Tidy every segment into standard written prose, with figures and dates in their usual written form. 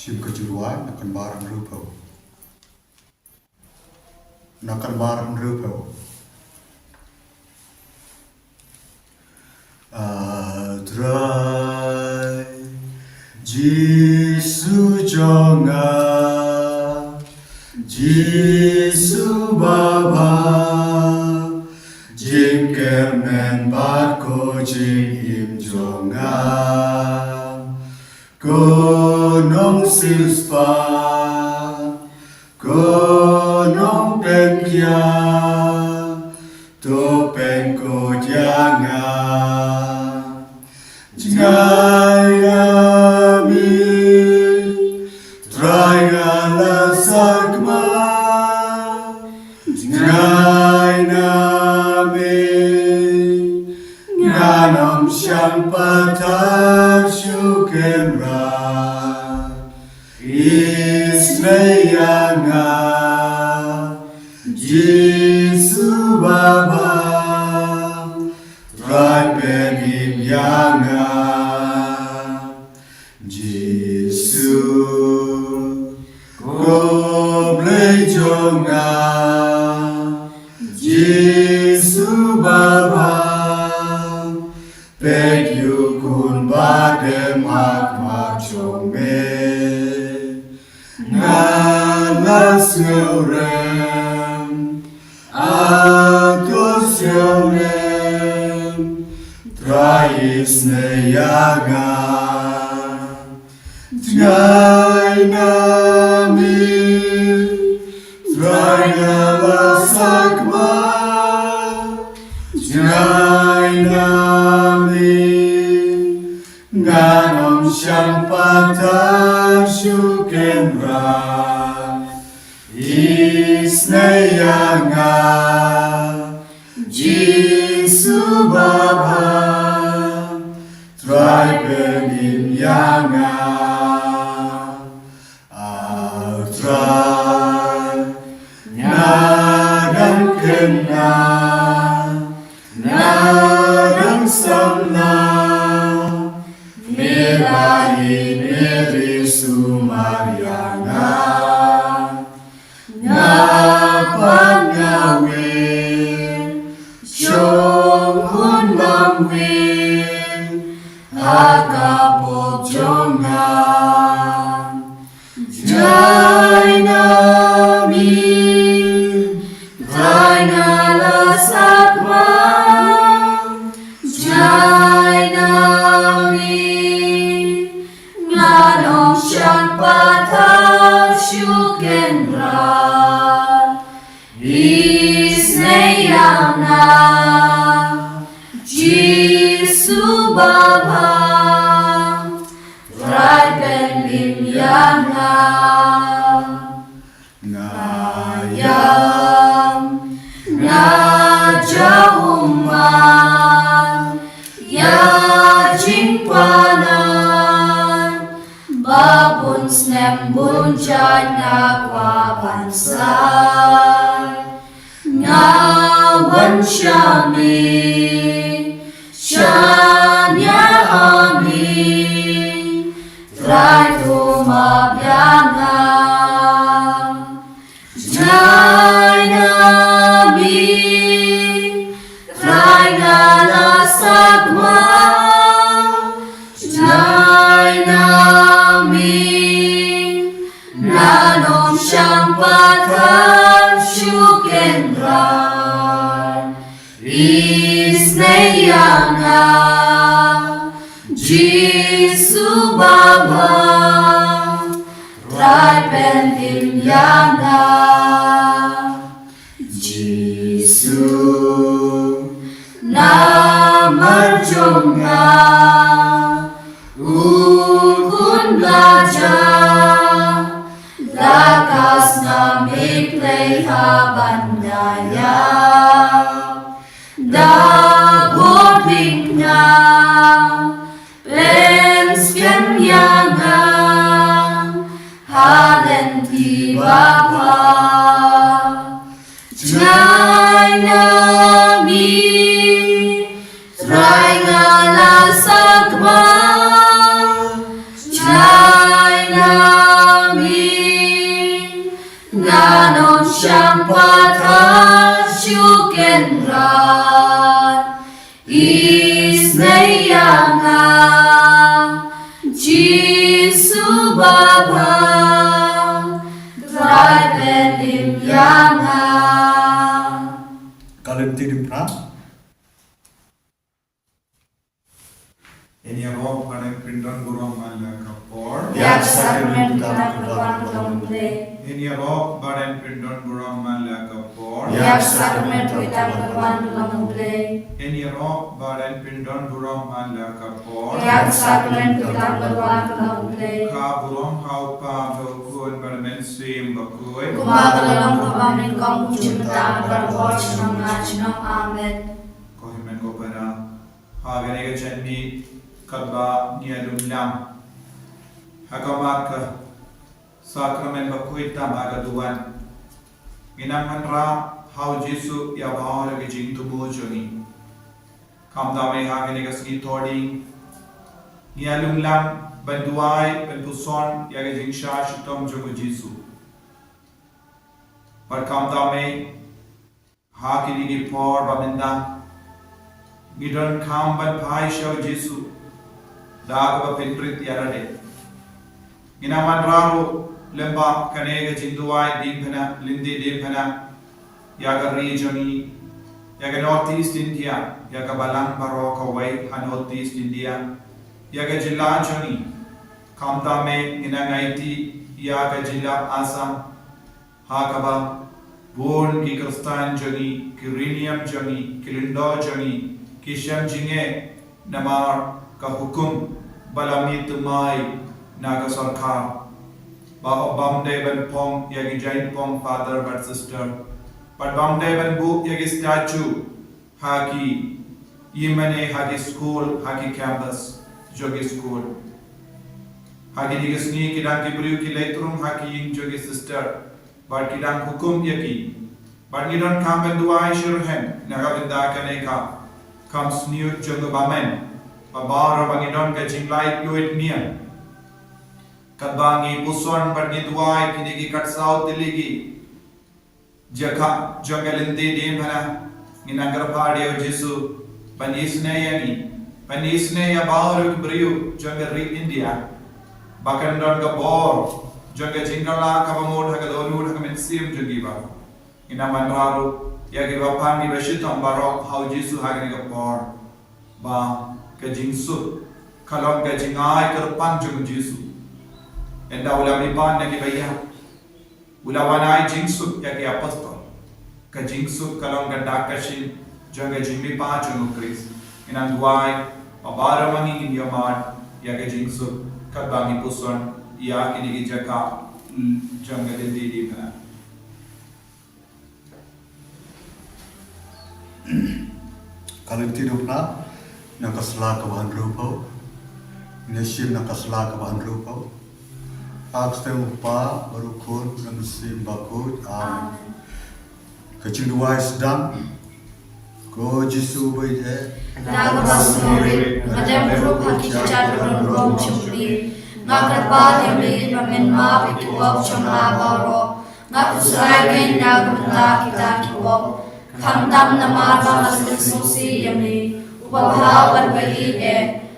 Sim kejuruan akan barang rupau. Nakan barang rupau. Adrai Jisu jonga Jisu baba Jing kermen bat ko jing im jonga Gunung Silspa Gunung Pengkia Topeng Kojanga Jingai nami Trai ngala sakma Jingai nami Nganam syang patar syukemra Isneyanga Jisu baba Trai penim yanga Jisu Goble jonga Jisu baba Pek yukun badem akmak chome Ngalas ngeurem Atus ngeurem Trais neyaga Tngai nami Trai ngalasakma Tngai nami Nganom syang patar syukemra Isneyanga Jisu baba Trai penim yanga Altrai Nagang kena Nagang samna Mirai miri sumaryanga Ngapan ngawin Syong hun lamwin Agapok jonga Jai nami Jai ngalasakma Jai nami Nganom syang patar syukendra Isneyanga Jisu baba Trai penim yanga Ngayam ngajauman Yajing panan Babun snem bunjan ngakwa bansai Ngawan syami Syanya ami Trai tumabyanga Jai nami Trai ngalasakma Jai nami Nanom syang patar syukendra Isneyanga Jisu baba Trai penim yanga Jisu Namar jonga Ukun belajar Lakas nami pleha bandaya Dabot bingna Penskem yanga Halen tibapa Jai nami Trai ngalasakma Jai nami Nganon siyang pagkasyukenran Isnayanga Jisu Baba Driven Imyanga Kalian tidak pernah? Ini roh pada pindang burung malak kapor. Yak sakramento kita berkumpul Ini roh pada pindang burung malak kapor. Yak sakramento kita berkumpul Ini roh pada pindang burung malak kapor. Yak sakramento kita berkumpul Ka burung hau pa dokun pada mensim bakui. Kumagalang kapamin kong kucimta berkumpul ng ngachinong amen Ko himen ko pada hagane ka chani kaba niya lumlam. Hagamat ka sakramen bakui tamaga duwan. Ginamhan ra hau Jesu ya bahar ke jing tubuh joni. Kamda me hagane ka ski thodi niya lumlam banduai banpuson ya ke jing sha shitom jogu Jesu. Par kamda me hakini ki por baminda Gidon kam ban pai shau Jesu Daga ba pinprit yarade Ginaman raro lemba kanega jinduai dimpana lindi dimpana Yaga regioni Yaga Northeast India Yaga balang baro kawai ha Northeast India Yaga jilla joni Kamta me ginangaiti Yaga jilla Assam Hakaba Born ki Kristan joni Kirinium joni Kilindo joni Kisham jinge namar ka hukum balami tumai naga sarkar ba bamde ban pong yagi giant pong father but sister but bamde ban bu yagi statue haki yimane haki school haki campus jogi school haki digisni kidang kibriu ki letrum haki yin jogi sister but kidang hukum yagi but nidon kam ban duai shurhen naga binda kane ka comes new jungo bamen babara bangidon ka jinglai fluid niya kadbangi puson barni duai kinigi katsau tiligi jaka jongalindi dimbana nginagar padio Jesu panisne ya baru beriu jongari India bahkan don ka bor jonga jingala ka bamod ha ka donur ha ka mensim jongiba inaman raru yagi bapangi bashitam barok hau Jesu hagani ka por ba ka jingsu kalon ka jingai ka panjung Jesu enda ulami pan na ki baya ulawanai jingsu yagi apostol ka jingsu kalon ka dakashin jonga jimmi panjung Kris inan duai babara mangi in yamad yagi jingsu ka bangi puson yaki ni jaka jonga dindi di bana Kalian tidak pernah nakasla kabahan rupaw, nesim nakasla kabahan rupaw. Akste upa barukun namusim bakut amen. Kecilwai sedang, ko Jesu bayi Nagabasuri Madam Group Hakikat Rom Chumli Nagabat Yami Ramin Ma Pituab Chumla Baro Nagusragen Nagabata Kita Kiwab Kamdam Namara Maslisusi Yami Wabha Barbahi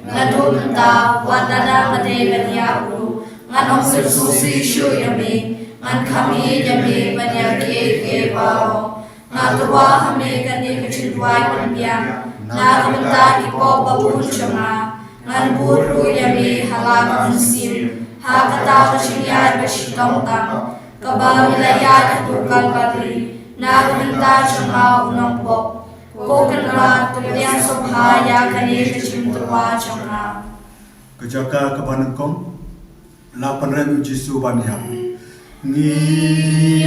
Nadumta Wadada Made Yaku Nganong Sisusi Shu Yami Ngan Kami Yami Banyaki Baro Natuwa Hame Gani Kachilwai Pambiang Nakamta Ipo Babun Chama Ngan Buru Yami Halak Nansim Hakata Kashiyad Bashitong Tam Kabawilayad Atukal Bari Nakamta Chama Unong Pop Kokanrat Tulian Subhaya Kani Kachimtuwa Chama kejaka kebanengkom 8,000 Jesu banyak Niyamani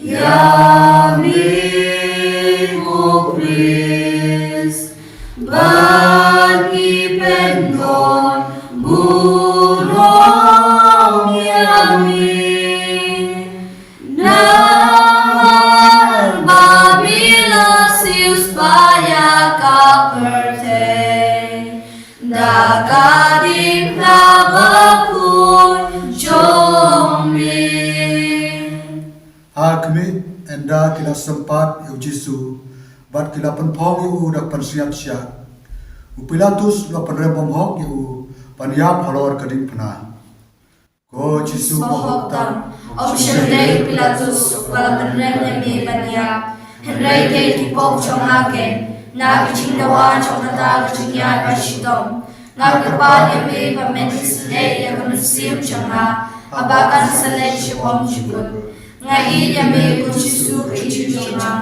Yami Mukris Bani Pendon Burong Yami Namal Babila Sius Paya Kaperte Dagadim Nabakun Jomi Hakmi enda kila sempat yu Jisu bat kila penpong yu dak pensiap siap. Pilatus la penrembom hok yu paniap halor kading pena. Ko Jisu mohok tam. Obsyendei Pilatus wala penrem ni bania. Henry ke tipok chong haken. Na biching dawan chong kata kachingyat pasyidom. Nga kapal yame pamenis ne ya konusim chong ha. Abakan salay siwam chikun. Nga yame kuchisu kichichong ha.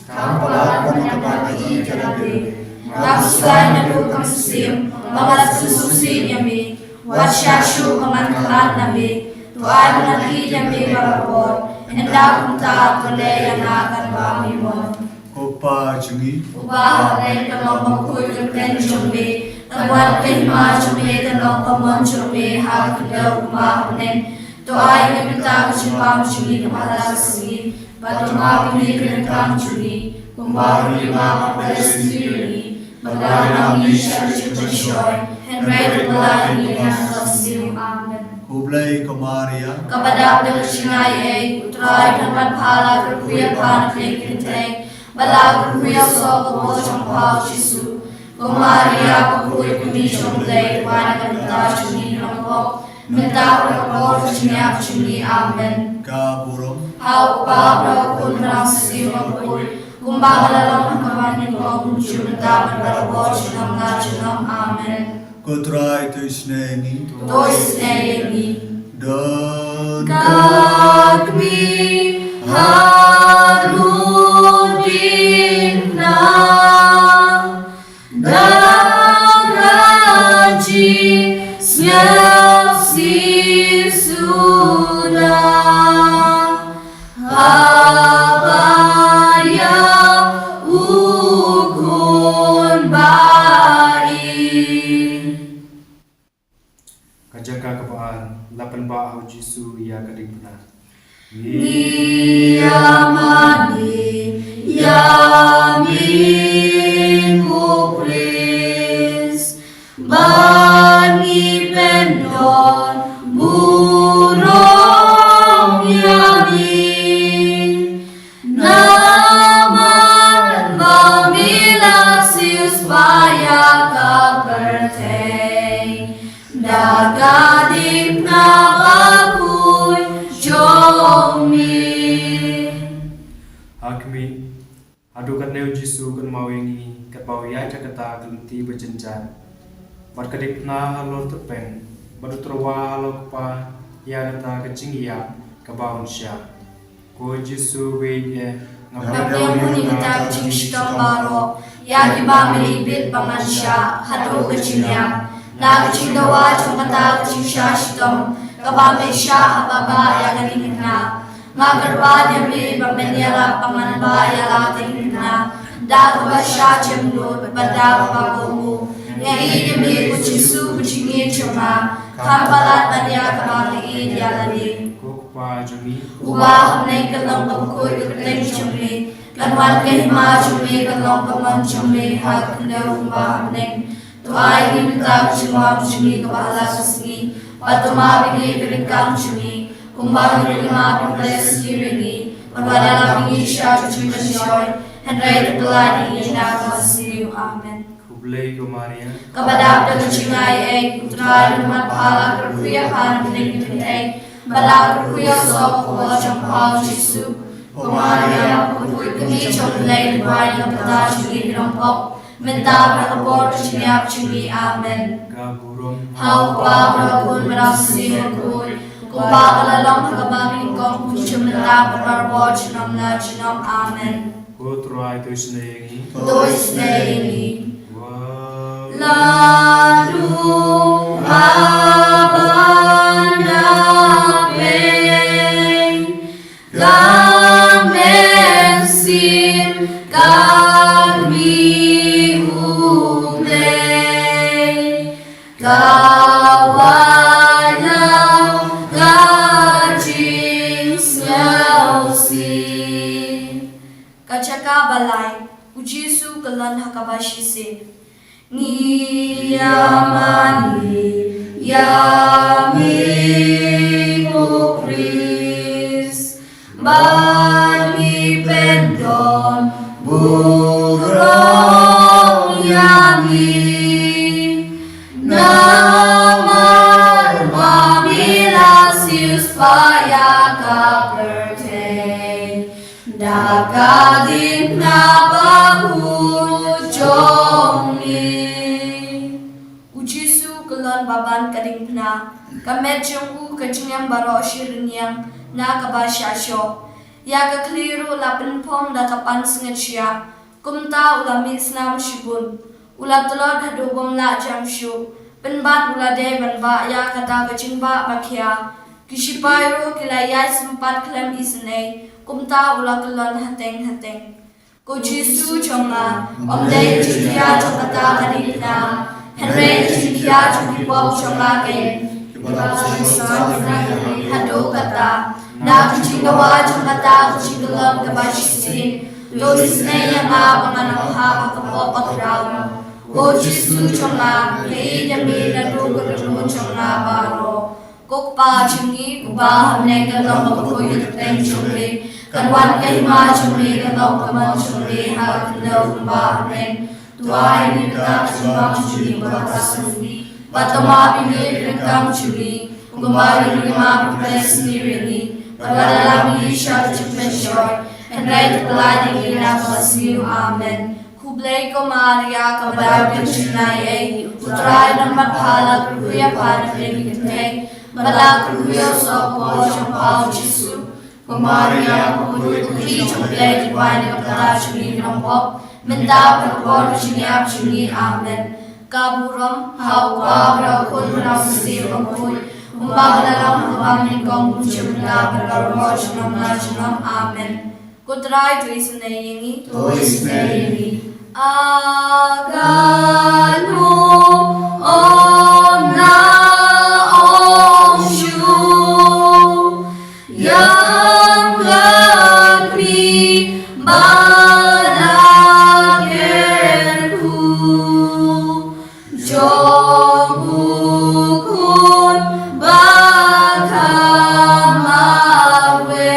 Kampalat panyapan i jalabi. Nga kuslay na lukang sim. Mga sususin yame. Wasyasyu kamankalat nabi. Tuan nanti yame barapor. Enda kumta kulay yanakan bamimon. Opa jungi Ubah ren kalong magkuy kagren chumbe. Tawad kahima chumbe kalong kamon chumbe. Hakadaw kumahanen. Tuay kumta kuchimpam chumbe kamalasagi. Batuma kumikren kam chumbe. Kumbari mama palestiri. Magdana misha chumbe. Henry tulad niya kasim. Amen. Oblay Komaria Kapadap ng singay utray naman pala kuya pan kinteng balag kuya so ko siyang pao Jisu Komaria ko kuya kumishong lay wana kanta chuni ng ko menta ko ko siya chuni amen Gaburong how pa kun rang siwa ko kumbagalong kawanin ko kung siyunta barabo siyang ngachinong amen Kotrai to isneni Dois neyemi Dan Kami harudin na daraji siap sudah habaya ukun baik Kajaga kapaan lapan ba au Jisu ya kading benar. Niyamani yamin kupris bani pendon burung yamin naman bamilasius paya kaperteng dagadip na bakuy jomi Hakmi adu kan neu Jisu kan mawengi kat bawya jakata kelenti berjenjan. Bar kadip na halor tepeng badu terwa halor pa ya kata kecing ya kabaun sya. Ko Jisu weye Nagdamuni kita cingstong baro ya iba milibit pamansya hadu kecingya na kecingdawa cumata kecingsya sitong kabame sya ababa ya ganingna magarba demi pamenyala pamanba ya latingna dagba sya cemdut badab pagomu ya demi kucisu kucingi cuma kampalat banya kabame idyaladi pa jumi ubah nai kalong pangkoy kateng chumli kanwan kahima chumli kalong kamon chumli hak kadaw ubah nai tuay himta chumam chumli kabahala kasgi patuma bigi birikam chumli kumbang birima pangkles yiringi panwala pingi siya chuchimashyoy henry tulani ina kasiyo amen kublay ko Maria kabadap na chingay ay utray naman pala kerkuya pan pinigin ay Balag kuya so ko siyang pao Jisu Kumaria kukuy kami siyang lay Buhay ng pata siyang ginampak Mentab na kapor siyang siyang amen gaburong Hau pa prakun marasi kukuy Kung pakalalong kagabaming kong Kusyong mentab na marabot siyang na siyang amen ko troy to isnegi Dois neyini wa Lalu Lamensin kami ulay kawalang kajing selsi Kachaka balay ujisu kalan hakabashisin Niyamani yami kukris ban mi pendon burong yami namar mamilasius paya kaperte dakadim na bahujong ni ujisu kelon baban kading pna kamet jongku kajingam baro shirnyang na kabashasho ya ka kliru la penpom da kapan sngachia kumta ulami snam shibun ula tolod hadu bomla jamshu penbat ula de banba ya kata kachingba bakhia kishipairo kilaya sempat klem isne kumta ula kelon hateng ko jisu chonga omde jikia chokata kadina henre jikia chokipop chonga ke hadu kata na kuchingawa chokata kuchingalam kabashisi dorisne yanga panganaha pakapop pakraw ko jisu chonga hei yami na dugudu chonga baro kokpa chingi kuba hamne kalong kapoy teng chongi kanwan kahima chongi kalong kaman chongi hakalaw kuba hamne tuay nita chibang chuli bakasuni patama bini rekam chuli kumari lima pupesni rini palalami shal chipmeshoy and right plani gina pasiu amen kublay ko Maria kabadar chinay utray ng mathala kuya para pinigitay malak kuya sa po siyang pao Jesu Maria kuya kublay kuwani kapata chuni ng pop menda pagpon chuni chuni amen kaburam hawa brakun ramsi rampuy umbagdalam hawamin kong chumna berkarmo chunam chunam amen kutray tu isnayengi aganu om na om shu yang gagri balakerku jogukun bakamawe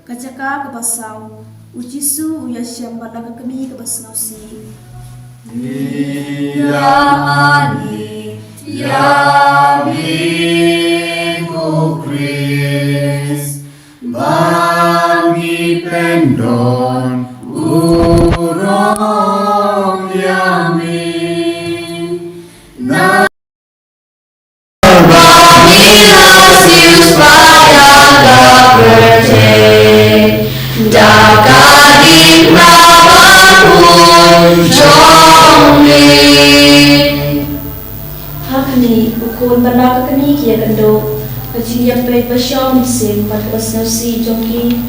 kacaka kabasau ujisu uyasyam balaga kami kabasau si Yamani Yami Kukris Bangi pendon urong yami na Ramilasius paya kaperte dakadim rabahun jongli hakni ukun balaga kami kia kendo kajiyam play pasyam sim pat kabasau si jongki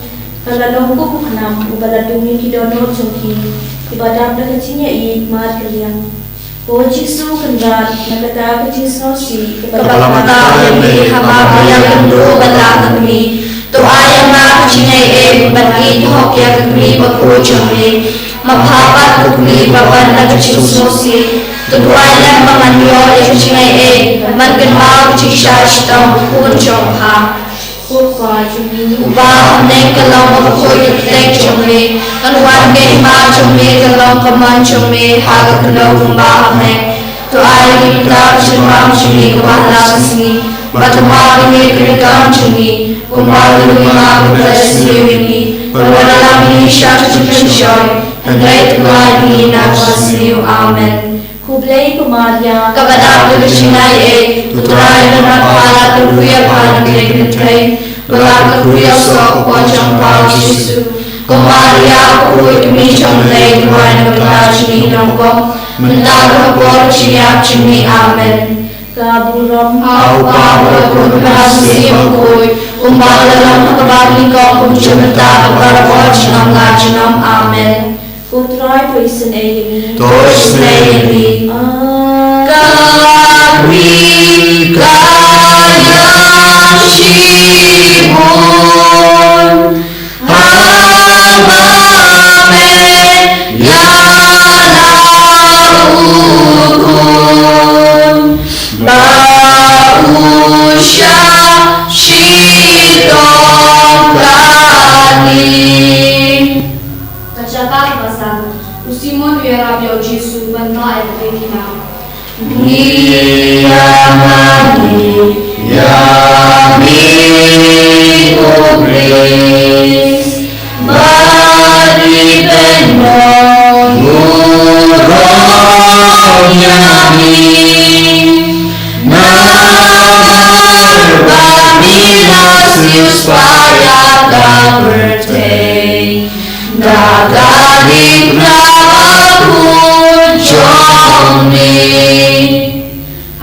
kalalong ko kuknam ubaladungi kidono jongki ibadah dah kecinya i mar kaliang o jisu kendrat nakata kechisno si Kapagmata yami hama yang kendo bala kami to ayam na kuchinay bagi hok ya kami baku jomli maphapat kami baban na kuchinsosi to duayan mamanyo ya kuchinay mangan ma kuchishashtam kunchong ha Kurpa jumi Ubah neng kalong makukoy tek chumli kanwan gay ma chumli kalong kaman chumli haga kalong kumbah neng to ay kita chumam chumli kumahala kasni batumari ni kirikam chumli kumali lima kublesni wini parwalami syak chumshoy hangay tulad ni nakasni amen kublay kumarya Kabadang kuchinay tuturay na napala turuya pa ng legitay Wala kuya sa kuwachang pao Jesu Kumaria kuy tumisyong lay duway na pagkachini ng ko Mandago po siya chini amen kaburam Au pablo kung kasi kuy Umalalang nakabali ko kung siyamata Pagkarapot ng lachinam amen kutray po isan ayami Tos na yun Kami kaya shibun Hamame yalaukun Bausya shito Ignatius pada birthday. Dagaling rahapun jomi.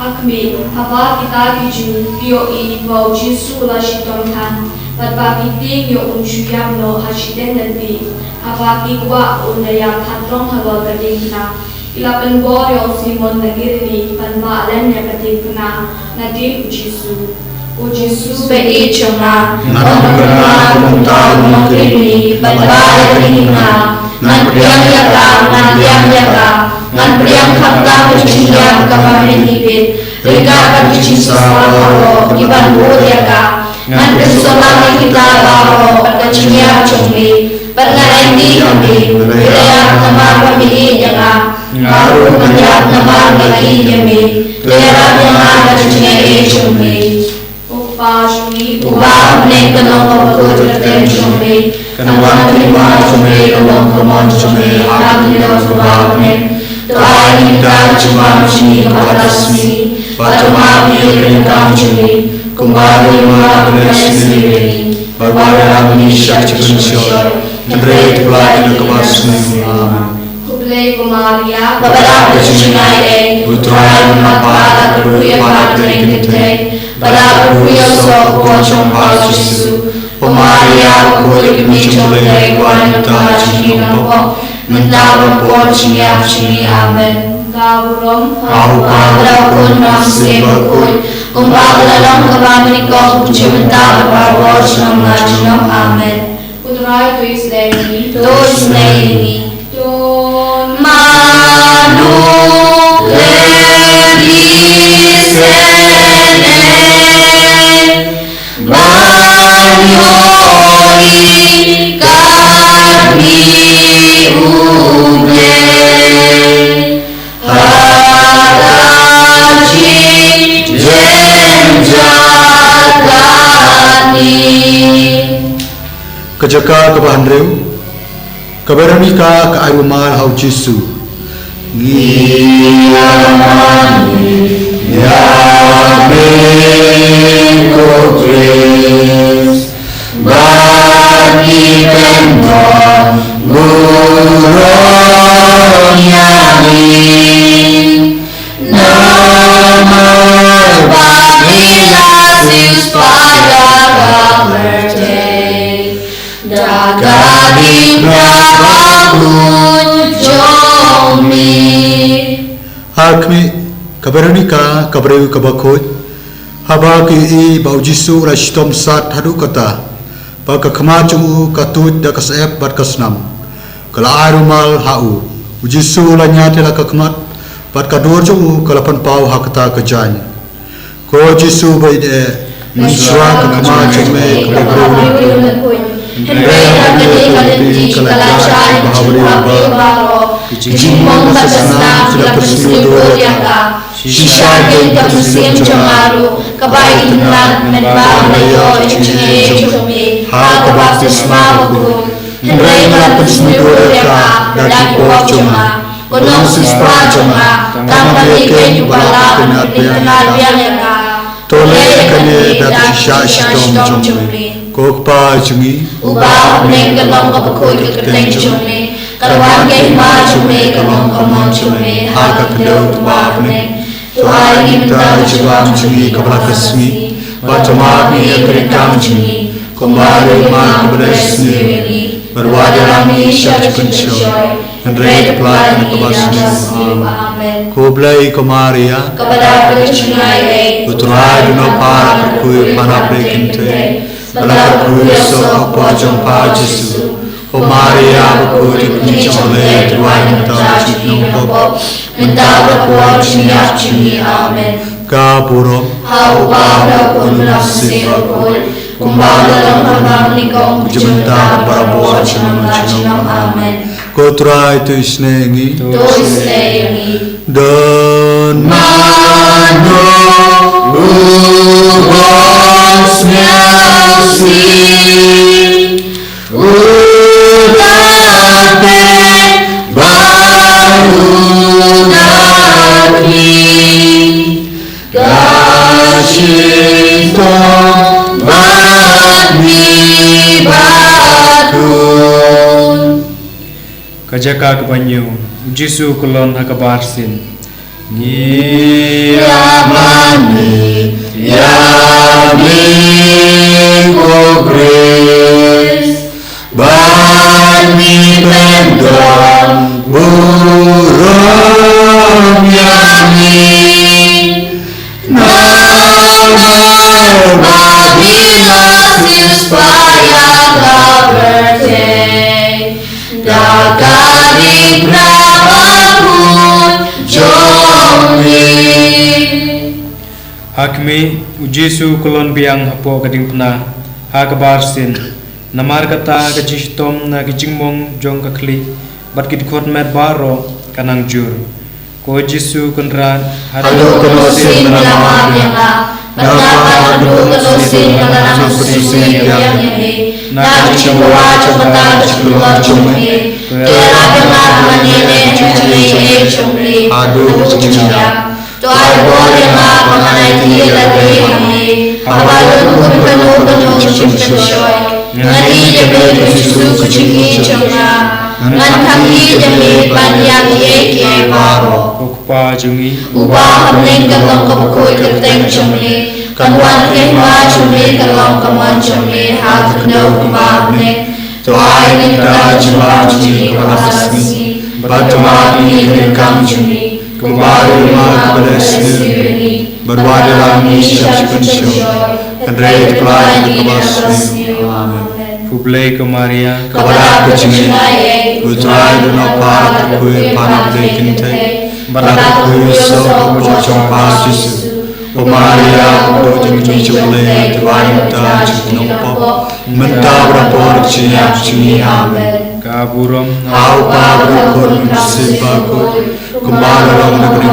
Akmi, haba kita kiju, yo I bau Jesu la shiton kan. Badba kiting yo unsuyam no hashiden nanti. Haba kikwa undaya patrong haba gading na. Ila penbor yo Simon nagirni panma alen ya gading na. Nadi Jesu. O Jesu Bei chonga, Nangkana kumta kumangkini, Badbaya kininga, Ngan priang yaga, Ngan priang yaga, Ngan priang kakta kucingya kamarin hibit, Rika kucing sawaro, Iban bud yaga, Ngan kesolang kita baro, Kucingya cumi, Bernarendi kami, Wilayah kamar kami yaga, Ngaruh menjak kamar lagi yami, Wilayah kamar kucingya cumi. Ubah ne kanong kapagod katen chumbe, kanawang lima chumbe, kanong kamon chumbe, hagin nila subah ne. Tuay nita chumam chini kapatasmi, patumami rintam chumi, kumbali mga kunesni rini, barbara ni syak chikunsyoy, Andre tuplay na kapasni. Amen. Kublay Kumaria, Babalak kuchingaye, utray mapala kuya patring kitay, pada kuya so kuachong Jesu, Maria kuya kimichong day wanita chinampo, mentawang po chinyap chini. Amen. Gaburom, Aku pada kun nasi bakul, kumbagalang kabamini ko kuchimenta barbo chinam. Amen. Kudrai tuis leni, Dos neini. Manu lerisene banyoi karni uble haraji jenjatani. Kejaka kebahandreu, keberamika ke arumal hau Jesu. Giamani Yamiko Grace Bagi Pendon Muronyani Nama Babilasius pada birthday Dagaling rahapun jomi. Hakmi keberamika kebereu kebakut. Haba ki I bau Jesu rashtom sat hadu kata. Baka kemacung katut da kasep bat kasnam. Kala arumal hau. Jesu la nyate la kakmat. Bat kadur jung kalapan pau hakata kejanya. Ko Jesu bai de mensua kemacung me kebereu. Hendraya kali kalacai bahawari baro, Jimong batasna sila persudut yaka, Shisha kamusim jamaru, Kabay inlat menbang layo ichinge chumi, Hakabaptisma hukum, Hendraya persudut yaka, Dadaki wak cuma, Konong sispa cuma, Tampali kenyu bala penal biang yaka, Toleh kane dat shisha stom chumri. Kokpa chungi Ubah ne kalong kapakoi keteng chumri, Kalawang kay ma chumri, kalong kamon chumri, Haka kadaw tubah ne, Tuhay nimta chubam chungi kapalakasmi, Batamami akarikam chungi, Kumbari ma kabalasni, Barwadarami syak kunsyoy, Hendraya play na kabasni. Amen. Kublai Kumaria Kepada kucingay, Utrai duno para kuy panaprekinte Bala kuy so apojong pa Jesu Kumaria bakuri kunchole Tuai nita chitnong pop Mentawag po chinyap chini. Amen. Kapurom Haupada pun nasi bakul, Kumbaga lang pagmamlikong Kujumenta para buwan chinam. Amen. Kotrai tu isnengi Dois leoni, Dan Mano ubos melsi, Udate barudaki, Kashito Kajaka kebanyu Jisu kulon hakabar sin Yamani Yamiko grace Bani pendam Burung Yami Nama Babila Sispaya Kaberte Dagari Brahmapun Jomi Hakmi Jisu kulon biang hapo kading pena hakabar sin Namar kata kajishtom na kijingmong jong kakli bat kidkot met baro kanang jur ko Jisu kunran Halo kenosin nama yang Napa hadu kenosin nama susi yang ini Na cimwa cemata cemua cemui Kera benar menene cemui cemui Hadu cemia Tuan boleh ma mengenai dia lagi ini Abalun pun penuh cemui Ngani demi Yesus kucingi cemna Ngan kami demi panjang ye baro ukpa jungi Ubah hamling kalong kabukui kerteng cemli Kanwan kema cemli kalong kaman cemli Hal kendau ubah hamling Tuai nita jema cemli kalasasi Batuma ini keringkang cemli Kembali rumah kepada sendiri Berwadalah ni syab syukur Andrei dipelai di kebasmi Amin Publei ke Maria Kepada aku cengih Putra dan para terkui para berkinte Pada aku Yusuf Bujang Yesus O Maria Bujang Jumlah Tuan Menta Jumlah Menta berapor Ciap Cumi Amin kaburom Au Pabro Sibaku Kembali dalam negeri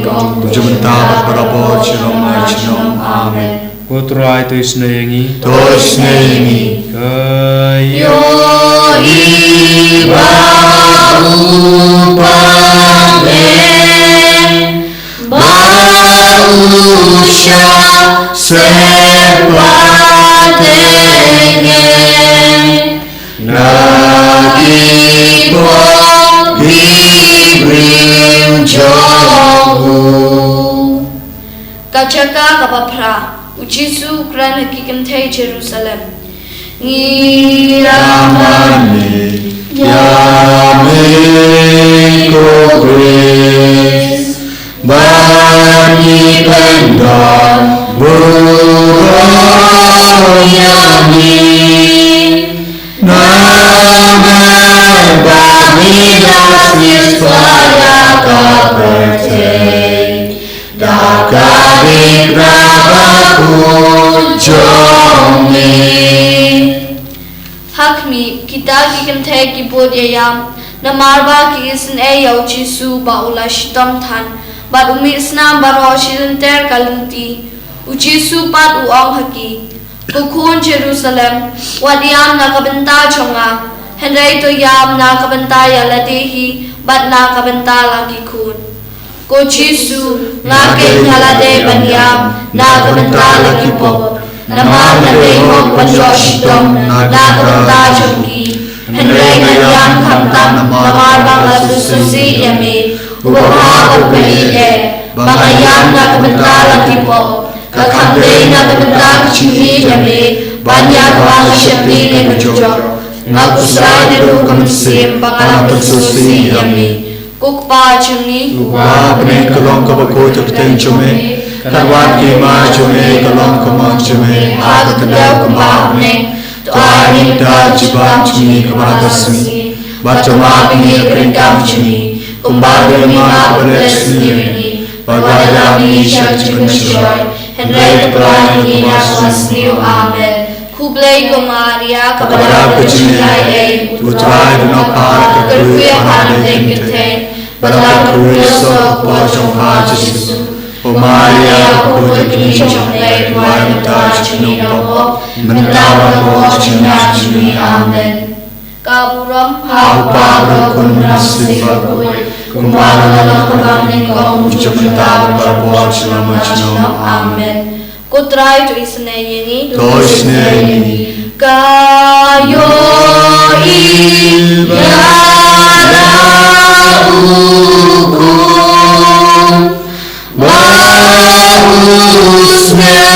Kong Jumlah berapor Cilam Cilam Amin putra itu isnayangi Tos Nengi kayu Iba upane Bausya sepatenge Nagi pong Gibrim jogu Kajaka kapapra Ujisu ukran hakikim thay Jerusalem Ngiramani Yamiko grace Bani pendam Burung Yami Nama Babila Sispaya Kaberte Dakari Prabaku Jomi Hakmi kita kikim thay kibod yayam Namarba ki isin yaw Jisu ba ula shitam than Bat umi isnam baro shirinter kalunti Ujisu pat uang haki Kukun Jerusalem Wadiyam na kabenta chonga Henry to yam na kabenta yaladehi Bat na kabenta lagi kun Ko Jisu ngake nyalade banyam Na kabenta lagi pop Namar na rehok panyoshidom Na kabenta chongi Henry ngayam kamtam Namar bang susi yami Ubaha upeliye Bangayam na kabenta lagi pop Kakamde na kabenta kachingi yami Banyak wang syapli ne kujok Ngapusay na rukam sim Pangalang susi yami Kukpa chungi Ubah benih kalong kabakot Keteng cume Karwat kima cume Kalong kamang cume Hata kendau kembang ne Tuan indah jibak cumi Kebatasmi Bacama pinggir keringkang cumi Kumbali lima beres sendiri Bagada misyak cipensyoi Henry Tuhan hina swasniu amen Kublai ko Maria Kepada pecintai Putra dan para kekui Anak dengkete Berlaku Yusuf Bojong Yesus O Maria Putra kini Jomlai Tuhan Menta Cinopo Mentawa Bojong Yesus amen Kaburam Au Pablo kun nasibakui Kumbara dalam pembangunan kau Jomlai Bojong Yesus amen Kutrai tu isne yengi Tosne ini Kayo iaraukum Mausnya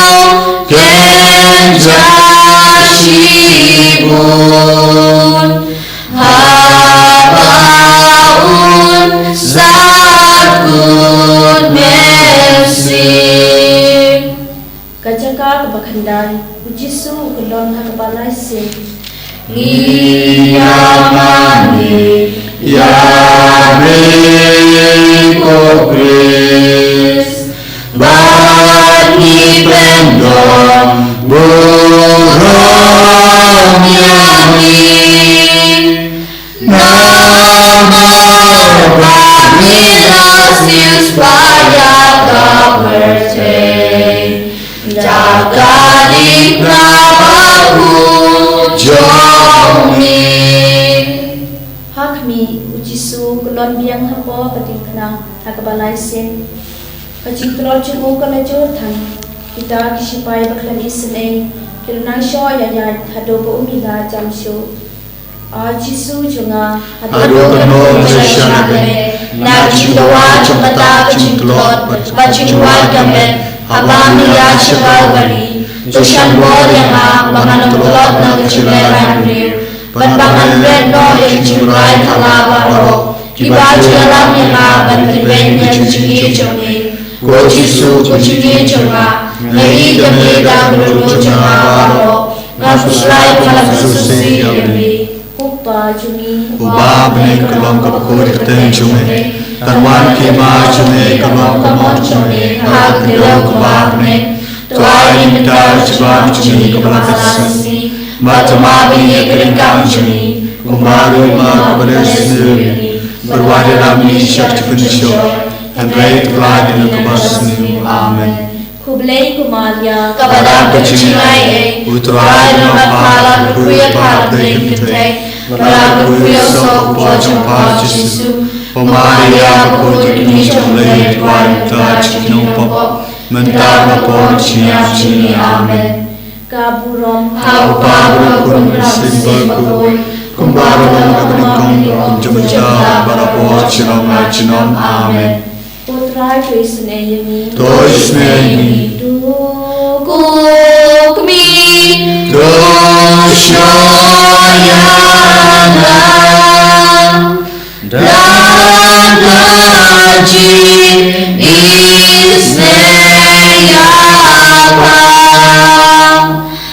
kenjashibun Habaun zakun mersi Kajaka kebakhandai Ujisu kelon hakabalai sin Iyamani Yareko Kris Bani Pendom Burung Yamin Nama Pamilasius Payaka Bertei Jaga di prabahu Jomi Hakmi Ujisu kelon biang hapo Pating kenang hakabalai sin Kajing telol cungu kalajur thang Kita kisipai baklan iseneng Kilunang syo yayad hado po umila jam syo Jisu junga Hado kano masyashyaname Najidawa chumata kachingklot Bachingwa gamet Habang yashakawari Tushan bolyama Manganamulot na kachileran rir Banbangan reno Yachingray kalabaro Kibaju alam yama Bantiben yachinghi chungi Gojisu kuchingi chunga Nari gameda Guru chunga baro Ngafuslay kalabsusi yami Upa jungi Uba bne kalong kapakuri kateng chungi Tarwan kima chungi kalong kamon chungi Hag nilaw kumabne Tuay nimita chibam chungi kabalakasasi Matamabi yekalingkang chungi Kumbaru makabalesni Berwadi rami syakti penisyo Handrai keladi na kabasni Amen Kublay kumalya Kapadang kachingai Utray na pala Kuya pala Kintay Malang kuya sok Pojong pa Jisu Pamariya Pakuti Kinishong Lay Tuwaring ta Chikinong pop Mentag na po Chiyam Chini Amen Kaburom Hau pabro kun Simbaku Kumbaro ng kabalikong Kumjumita Barapo Chinom na Chinom Amen Utray ko iseneng Tois Neni Kukmi Doshoyana Danaji Isneyapa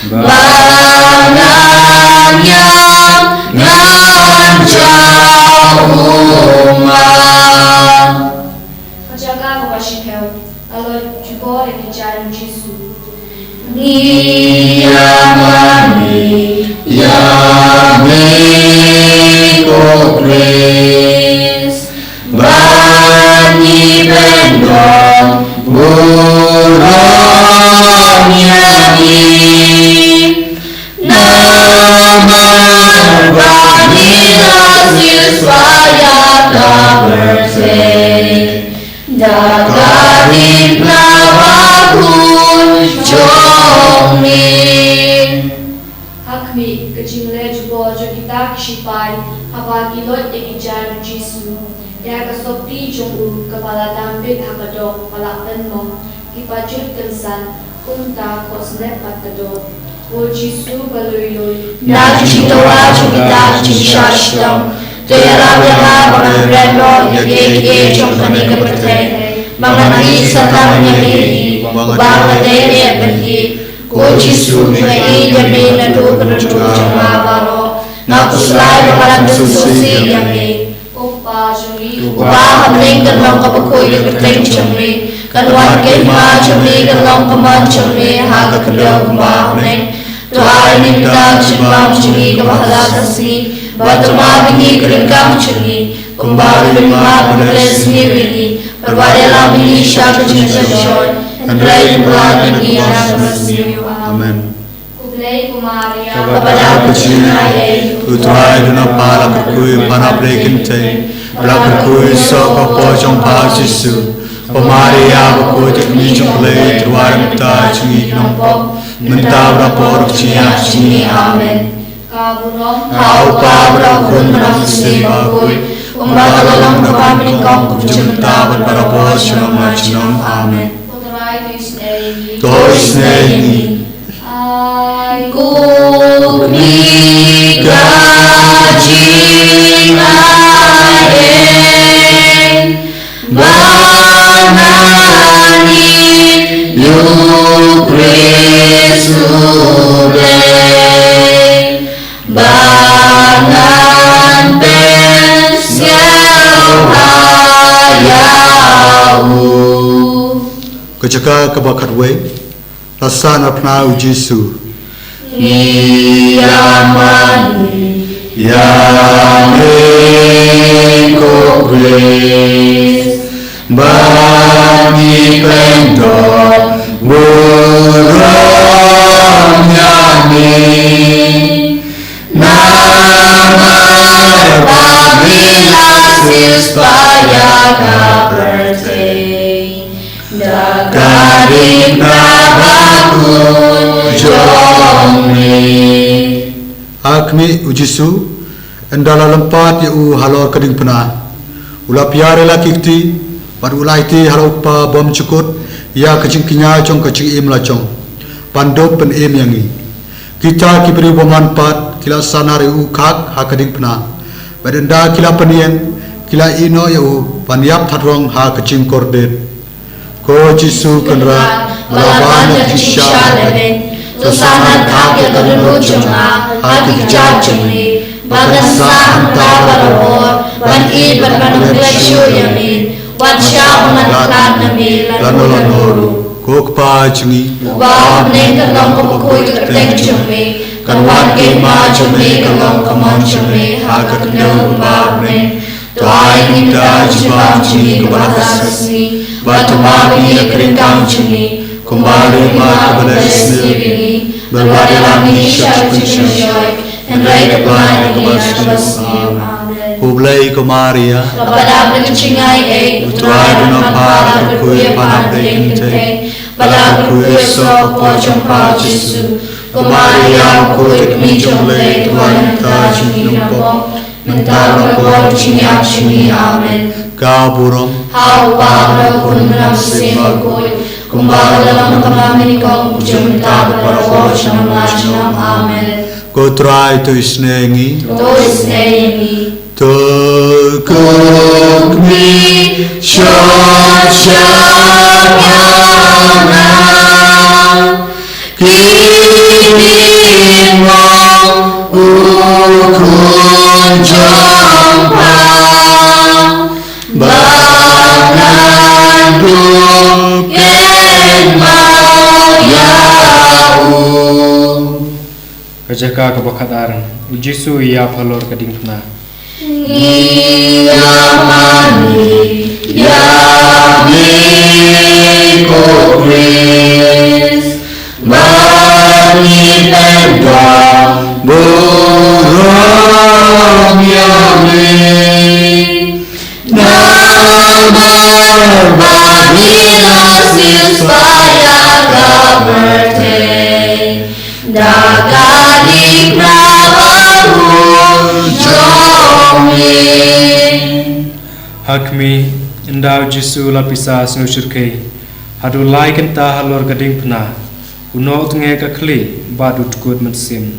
Bananya Nanjauman Kajaga kabashikau Alo jubore kijaru Jisu Niyamani Yameko Kris Bani Pendom Burung Yamin Nama Pamilasius Payaka Bertei Jaga di prabahu Jomi Hakmi kajingle jubo jogita kishipai Hava kilot ekijaru Jisu Ya kasopti junggu kepala dampit hakado palakten mo Kipajut kensan kunta kosnet patado O Jisu baluyloy Najitawa jogita Jishashtam Tuyarabyaha Bangreno Yageke Chongkani Kabertei Mangani Satam Yami Bangadene Bandi Gojisu Mai Yami Nadu Kanadu Jamabaro Nakuslay Bakalam Susi Yami Upa jungi Uba Hamling Kanong Kapakoy Kabertei Chamri Kanwan Kema Chamri Kanong Kaman Chamri Haga Kadaw Kumahmeng Tuay Nimta Chibam Chungi Kabahalatasi Batuma Bingi Krinkam Chungi Kumbari Lima Pagresni Rini Perwade Lamini Shaka Chinchon and Ray Blood and Iyan Amen. Kublay kumaria Kapada Kuchinai Utray Duna Para Kakui Panaprekinte Rakakui Soka Pojong Pa Jisu Pamaria Bakui Teknichong Play Tuwaram Ta Chungi Knong Pop mentah berapa cinya cini amin. Kaburong Hau pa berakun menafsi bakui, umbatalong dapat menikong kucumta berapa shalom macam amin. Putra itu isnei Tois nehi, Ai kukni kajing aeng, banani yu Krisule, bangan pensiau hayau. Kejaka kebakat we, rasa napna ujisu. Yamani, yamiko grace, bani pendor, burung yani, nama pabilasis payaka pertei, dagaring nabakun jomni. Akmi ujisu, endala lempat yu halor keding pena, ula piare laki kti, pada ulai ti halor pa bom cukut, ya kecing kinya cong kecing im lacong, pandop pen im yangi. Kita kiberi bermanfaat, kila sanari u kak ha keding pena, badenda kila penien, kila ino yu paniap tharong ha kecing kordet. Ko jisu kendra, lawan jisya leben. Susanat kaki kedulu cuma hati jajuni bagasa hantar barabor ban I berkanu belasyu yamin wansya umatkan nabi lanulu kokpa cungi ubah neng kalong kebukui keteng cumi kanwan kema cumi kalong kamon cumi haka kendau ubah neng tuai kita jibam cumi kebahasasi batu mabi keringkang cumi kembali kepada sendiri berwadilah nisyak pensyai dan raih kepada kebahagiaan. Hublai kemaria kepada pencingai utrai dunapa berkuih panah dengte pada berkuih sok pojong Yesus kemaria kuih minjolai Tuhan kita jumpa mentah berkuih cinyak cini amin. Kaburong hau pun menafsi berkuih kumbang dalam kami kau jumpa berapa macam amin. Kau try to isnengi, to cook me shoshana, kini mau ukun jumpa, bangandu. Kejaka kebakadaran ujisu ia palor keding pena yamani yamiko grace bani pendor burung yami nama babilasis payaka bertei dagaring nabakun jomni. Hakmi endau jisu lapisa snusurkei hadu lai kenta halor gading pena uno tenge kakli badu tukut mensim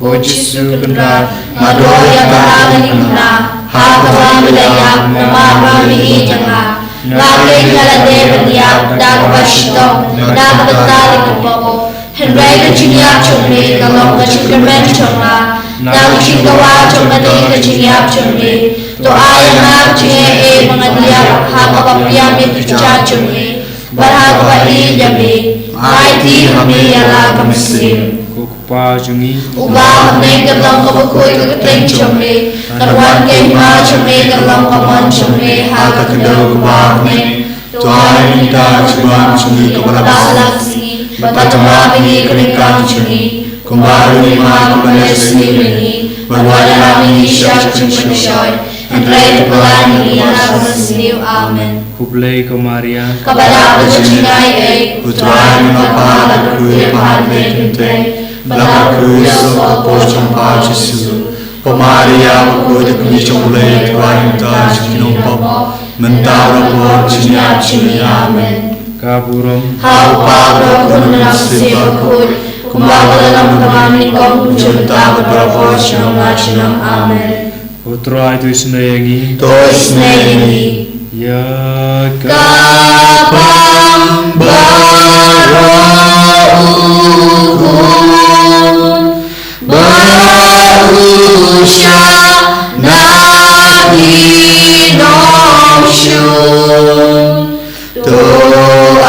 o jisu kenta madoya gading pena hakwa wilayah nama bami janga lagi galade beniak dan bashto dan betali kepoko Henry keciniap cumli kalau kecikemen cuma dan cikawa cuma ni keciniap cumli to ayam cie mengadiap hak apa itu cacumli berhak bagi jami IT kami ialah kemesim kukupa jungi ubah neng kalau kebukui keteng cumli terwan kema cumli kalau kamon cumli hak kedau ubah neng to ayam kita cuma cumli kepada Batama bini keringkang cuni, kembali lima kepada sendiri, berwajah kami syak cun pensyai, Henry pelani anak bersniu. Amen. Kublai ko Maria, Kepada bercintai putra mengapa aku pahamkan belaku so pojong pa Yesus. Ko Maria aku dekni chomlei tuan ta chinom pop mentara por chinya chinya. Amen. Kaburom Hau Pablo kunam sibukul kumbawa dalam kami kau cinta berapa shalom. Amen. putra itu senayangi Tos nengi ya kapang baraukum barusya nabi nosyun Tuhan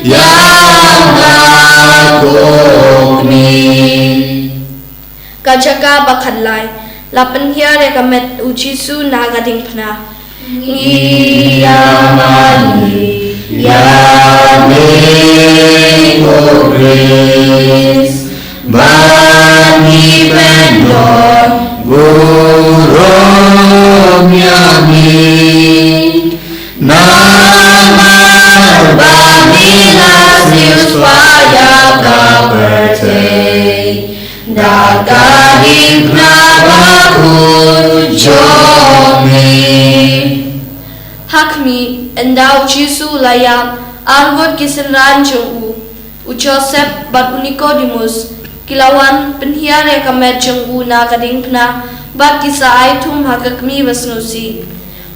yang ngakumi Kajaka bakadlai lapan hiya rekamet ujisu nagading pna Iyamani Yamiko Grace Bani Pendor Burung Yami Namar Bani Lasius Paya Kapertei Dagaring Nabakun Jomi Hakmi endau Jisu layam argot kisenran jeng'u u Joseph bat Nicodemus kilawan penhiare kamet jeng'u na kading pna bat kisa aitum hakakmi wasnusi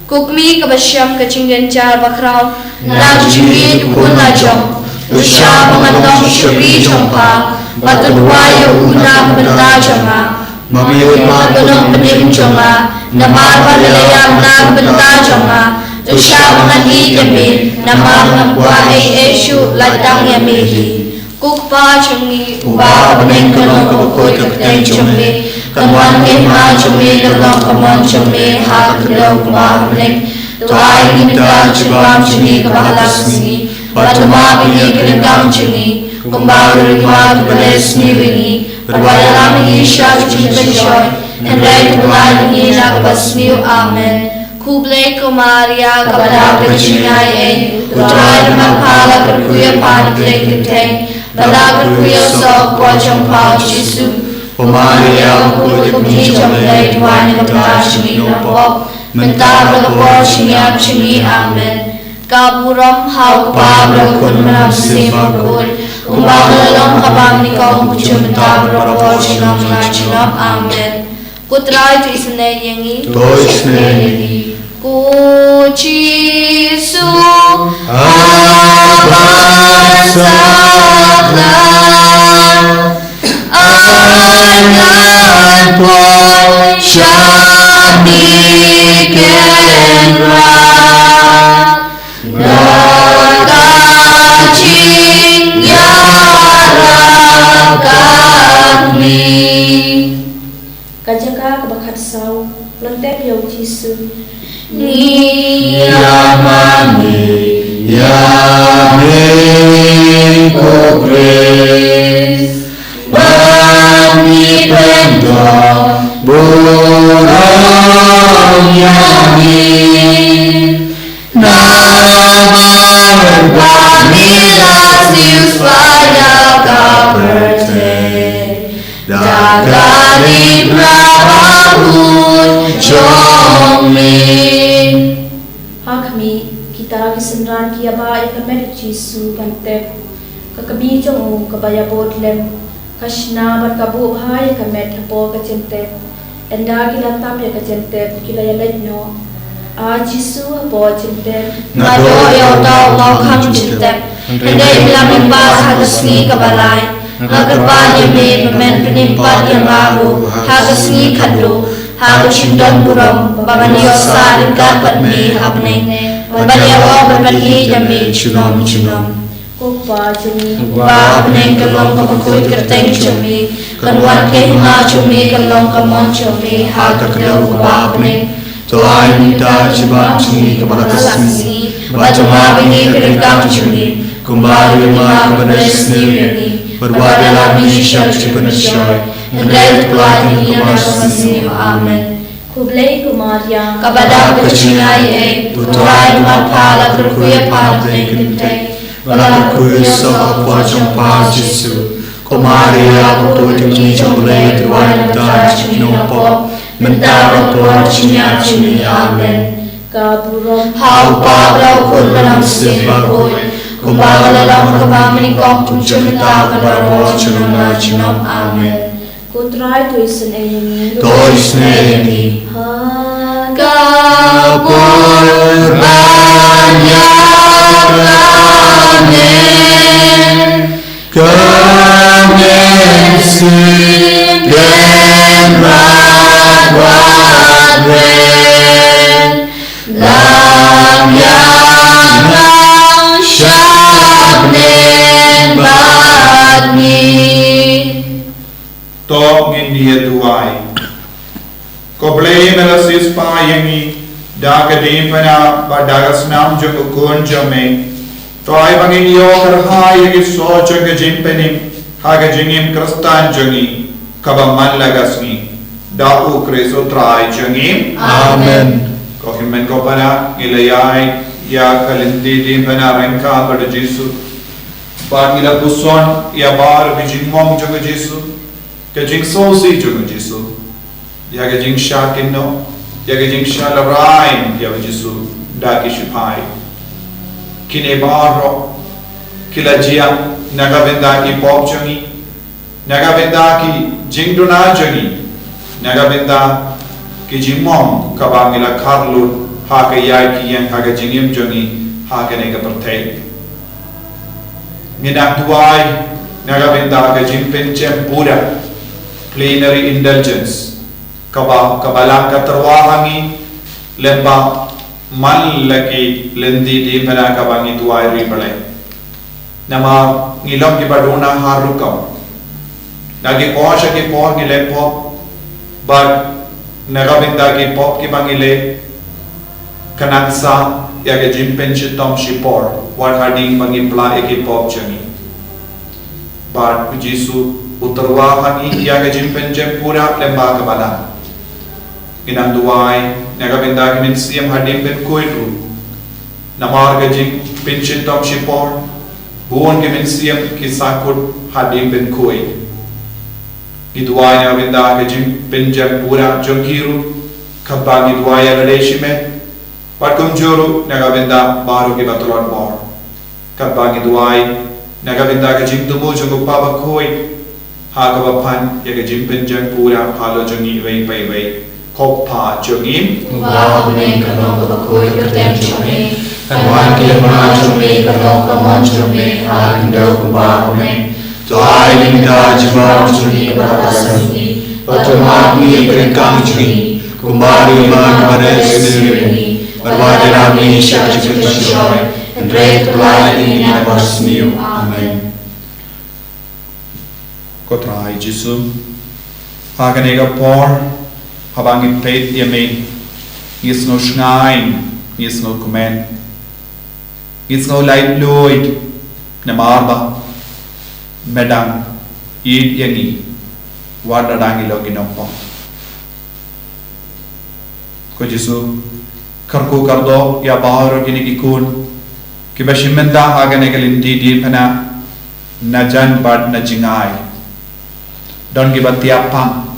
kukmi kabasyam kacinggan jar bakraw na jingin ukun na jong usya mengandong syuri jongpa bat kedua ya una benda jonga Mamiyot Magunong penim jonga namar padalayam na benda jonga Usya mengandi jami nama mengkuah Yesu ladang yamihi Kukpa jengi ubah bening kenong kebukut keketeng jami Kemuan kehma jami kelong kemon jami hak kedau kubah bening Tuai minta jebam jami kebahalasni Batuma bini kedengang jami Kumbang rima kebeles niwini Perwadalam Isya cuci berjoy Henry Tuhan ini nak basmiu. Amen. Kublai ko Maria kepada bercinai putra menghala berkuya pandai keteng bala berkuya sok pojong pau Yesu Maria aku kuni jamlai Tuhan kepada sini napok mentah berlepor siap sini. Amen. Kaburam hau Pablo kun menafsi makul kumbang lelong kabang nikau jumta berlepor sinam ngacinam. Amen. Putra itu isenayangi isenayangi Kucisu abasaklah Anan pun syadikenra Nakacing yarah kami Kajaka kebakat sau lentep ya Jisu Niyamani Yamiko Grace Bani Pendor Burung Yami Namar Bani Lasius Paya Kapertei Dagari Prabahun Jomi Hakmi kita kesenran kia ba ikamet Jisu kantep kakabi jong kabaya bodlem kasna berkabu bahaya kamet hapo kacentep enda kila tam ya kacentep kila ya letno a Jisu hapo centep Ngado ya tau mau kam cintep Hendai bilang impas hagasni kabalai Hagarpan yang memen penimpat yang lalu Hagasni kadu Hagashindon buram Babani osa dekat patni hapneng Babani awa berpati jami cinom kupa jeni Bab neng kelong kebukut kerteng cumi Keluar kehma cumi kelong kemon cumi Hak kedau bab neng Tuhan minta jebam cumi kebahalasni Bacuma bini kedengang cumi Kembali rumah kepada sendiri Berwadalah Isya cuci berjoy Henry Tuhan ini nak basmiu. Amen. Kublai Kumaria, kepada kecingai tuai mapala berkuya partai kentai Balaku sopa jompa Jesu Kumaria kutu jumi jomle tuai da chinopo Mentara tuai chinya chini amen Kaburom hau pablau kurbanam sirpul kumbala dalam kebamini kong kuncumita kedarwa chununa chinom amen Kutrai tuisan enemi Toisneni Kapurbannya Kemensi dan wadwen lam yang syabnen badni Tok ngindia tuai. Ko blame melasis pa yangi daga dimpana ba daga snam jong ukun jome. Toai bangin yo karha yagi so jong jimpenim haga jingim kristan jongi kaba man lagasni da u kreso trai jongi. Amen Ko himmen ko pana ilayai ya kalindi dimpana rengka pada Jesu. Ba ila puson ya bar bijingmom jong Jesu. Kajing sosi jungo Jesu, ya kajing syakino, ya kajing syalarain ya Jesu, daki shipai. Kine baro, kila jia naga bendaki pop jungi, naga bendaki jingduna jungi, naga benda ki jingmom kabangila karlu haka yaki yang haka jingim jungi haka nega pertai. Minak tuai naga benda ka jingpen pura. Plenary indulgence kabalang katerwahangi lemba man laki lendi di pada kabangi tuai ribale nama ngilom ki baduna harukam nagi posha ki po ngile pop but nagabinda ki pop ki bangile kanansa ya ke jimpen chitom shipor war harding bangi pla ki pop chani but Jesu utarwahangi ya ke jimpen jem pura lemba kabala inang duai nagabinda ki min siem hadim ben koiru namar ke jing pinchin tom shipor buon ke min siem ki sakut hadim ben koi ki duai nagabinda ke jim pen jem pura jonkiru kabagi duai relation patkum juru nagabinda baru ki batulon bor kabagi duai nagabinda ke jim tumu jongu paba koi Hagawapan ya ke jimpen jang pura halo jongi wei pai wei koppa jongi Wow ne kanong kabakui kertem chome Kanwan ke ma chome kanong kamon chome Hakindo kuba ne Tuai linda jima chuni batasani Otomami krekang chuni Kumbari ma kare siri Barwade rami syakchi kushoy Andre tulai ini nabasniu Amen Kotrai Jesu Haganega por Habangi peit yamin Is no schnein Is no kumen Is no light loid Namarba Medang Id yangi Wadadangi logi nompo Ko Jesu Karku kardo Ya baharo gini kikun Kibashimenda haganega lindi di pana Najan bad na jingai Don give a tiapam,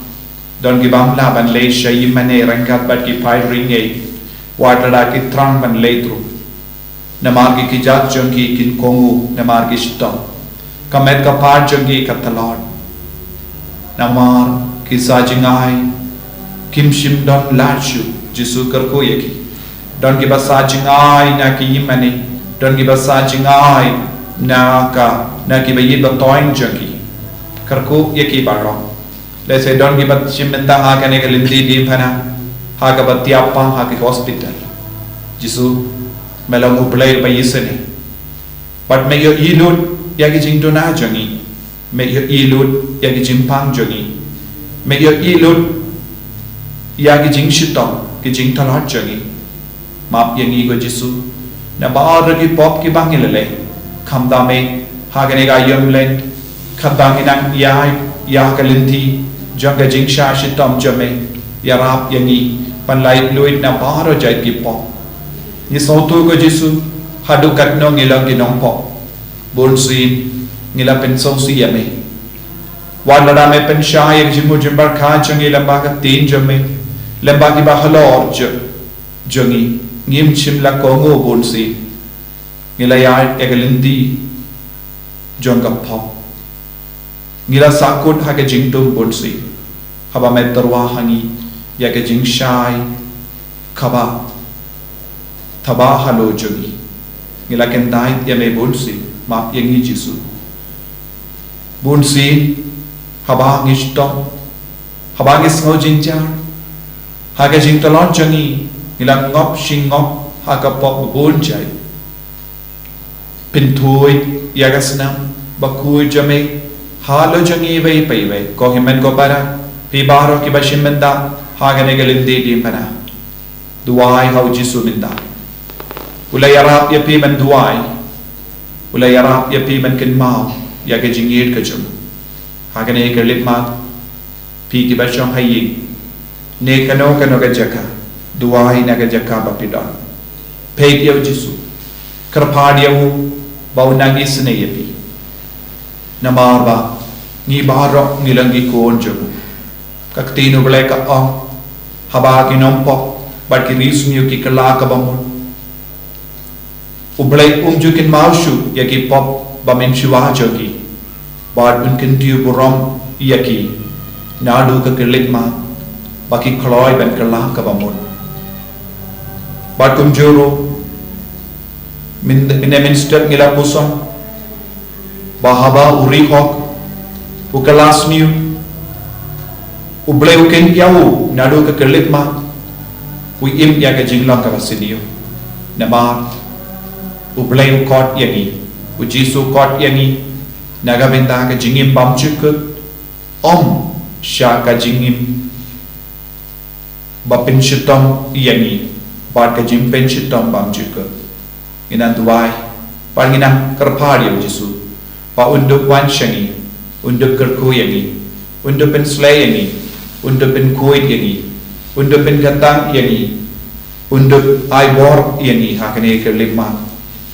don give amla ban lay shay mane rankat bat ki pai ringe, water ki trang ban lay through. Namargi ki jat jungi kin kongu, namargi stom, kamet ka par jungi katalon. Namar ki sajingai, kim shim don lachu, Jesu karko yeki. Don give a sajingai na ki yimane, don give a sajingai na ki ba yiba toin jungi. Karku yaki baro. Let's say don't give a shimenta ha can a lindi di pana ha ka batiapa ha ki hospital. Jesu melang uplay by yisani. But make your ilud yaki jing to na jongi. Make your ilud yaki jing pang jongi. Make your ilud yaki jing shitong ki jing talot jongi. Map yang igo Jesu na baar ki pop ki bangilale. Kam dame ha can a yum lend. Kabanginang yah kalinti janga jingsha shitom jame yarap yangi panlait luit na paro jait ki pop ni sautu ko Jisu hadu katno ngila ginong pop bonsi ngila pensong si yame wala rame penshaya jimu jimbar kha jangi lamba ka tin jame lamba ki ba halor jangi ngim chimla kongo bonsi ngila ya egalindi jonga pop ngila sakut ha ke jingtum bonsi haba met tarwa hangi ya ke jing shai khaba thaba halo jogi ngila ken dai ya me bonsi ma yangi Jisu bonsi haba ngishto haba ngis ngo jinjar ha ke jing talon jangi ngila ngop shingop ha ka pop bonjai pintui ya ga snam bakui jame halo jangi vai pai vai ko himen ko para pi baro ki bashimenda hagane galindi di pana duai hau Jisu minda ulai arab ya pi man duai ulai arab ya pi man kin mau ya ke jingir ka jum hagane galit ma pi ki basham hayi ne kano ga jaka duai na ga jaka ba pidon pe ya Jisu karpadiya bau nangis ne ya pi namarba ni baro nilangi kon jamu kaktino bele ka haba ki nompo bat ki risniu ki kala ka bamon ublai umjukin maushu yaki pop bamin shiwa jogi bat unkin tiu buram yaki nadu ka kelitma baki khloy ban kala ka bamon bat kumjuro min minister ngila pusam bahaba uri hok ukalas niu ublay uken yawu nadu ka kelitma ui im ya ka jinglang ka basiniu namar ublay ukot yangi u Jisu kot yangi naga benda ka jingim bam chukut sha ka jingim bapin shitam yangi bat ka jimpen shitam bam chukut inan duai panginam karpadi Jisu pa unduk wan shangi unduk kerku yangi unduk pen slay yangi unduk pen kuit yangi unduk pen katang yangi unduk aibor yangi hakane kerlima